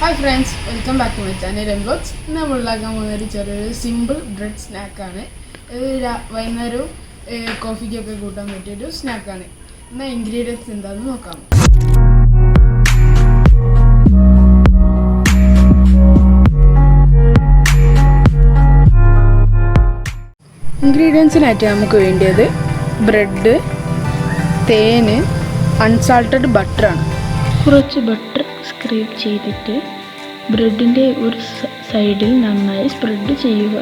Hi friends, welcome back to my channel and vlogs. നമ്മളുണ്ടാക്കാൻ പോകുന്നൊരു ചെറിയൊരു simple bread സ്നാക്കാണ്. ഇത് വൈകുന്നേരവും കോഫിക്കൊക്കെ കൂട്ടാൻ പറ്റിയൊരു സ്നാക്കാണ്. എന്നാൽ ഇൻഗ്രീഡിയൻസ് എന്താണെന്ന് നോക്കാം. ഇൻഗ്രീഡിയൻസിനായിട്ട് നമുക്ക് വേണ്ടിയത് ബ്രെഡ്, തേന്, അൺസാൾട്ടഡ് ബട്ടറാണ്. കുറച്ച് ബട്ടർ സ്ക്രേപ്പ് ചെയ്തിട്ട് ബ്രെഡിൻ്റെ ഒരു സൈഡിൽ നന്നായി സ്പ്രെഡ് ചെയ്യുക.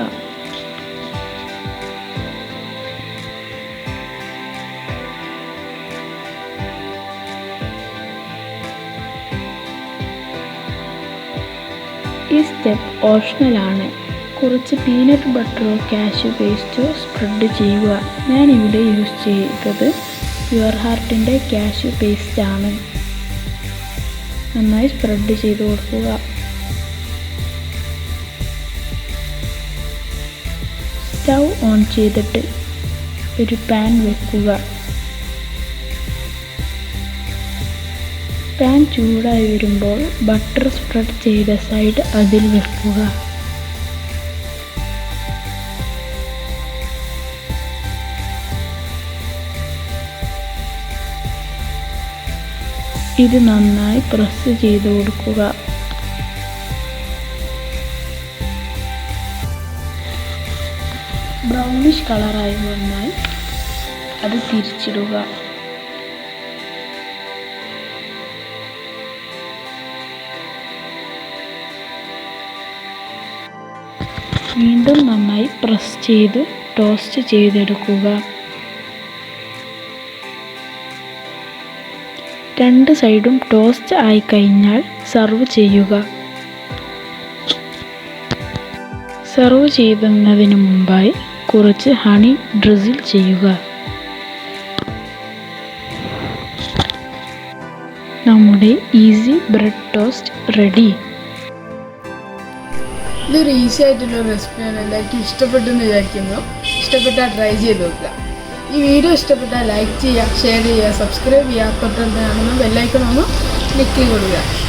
ഈ സ്റ്റെപ്പ് ഓപ്ഷണലാണ്. കുറച്ച് പീനട്ട് ബട്ടറോ കാഷ്യൂ പേസ്റ്റോ സ്പ്രെഡ് ചെയ്യുക. ഞാനിവിടെ യൂസ് ചെയ്തത് പ്യുവർ ഹാർട്ടിൻ്റെ കാഷ്യൂ പേസ്റ്റാണ്. നന്നായി സ്പ്രെഡ് ചെയ്ത് കൊടുക്കുക. സ്റ്റൗ ഓൺ ചെയ്തിട്ട് ഒരു പാൻ വെക്കുക. പാൻ ചൂടായി വരുമ്പോൾ ബട്ടർ സ്പ്രെഡ് ചെയ്ത സൈഡ് അതിൽ വെക്കുക. ഇത് നന്നായി പ്രസ് ചെയ്ത് കൊടുക്കുക. ബ്രൗണിഷ് കളറായി വന്നാൽ അത് തിരിച്ചിടുക. വീണ്ടും നന്നായി പ്രസ് ചെയ്ത് ടോസ്റ്റ് ചെയ്തെടുക്കുക. രണ്ട് സൈഡും ടോസ്റ്റ് ആയി കഴിഞ്ഞാൽ സർവ് ചെയ്യുക. സർവ് ചെയ്യുന്നതിന് മുമ്പായി കുറച്ച് ഹണി ഡ്രിസിൽ ചെയ്യുക. നമ്മുടെ ഈസി ബ്രെഡ് ടോസ്റ്റ് റെഡി. ഇതൊരു ഈസി ആയിട്ടുള്ള റെസിപ്പിയാണ്. എല്ലാവർക്കും ഇഷ്ടപ്പെട്ടെന്ന് വിചാരിക്കുന്നു. ഇഷ്ടപ്പെട്ടാൽ ട്രൈ ചെയ്ത് നോക്കുക. ഈ വീഡിയോ ഇഷ്ടപ്പെട്ടാൽ ലൈക്ക് ചെയ്യുക, ഷെയർ ചെയ്യുക, സബ്സ്ക്രൈബ് ചെയ്യുക, തൊട്ടടുത്ത് കാണുന്ന ബെല്ലൈക്കൺ ഒന്ന് ക്ലിക്ക് ചെയ്ത് കൊടുക്കുക.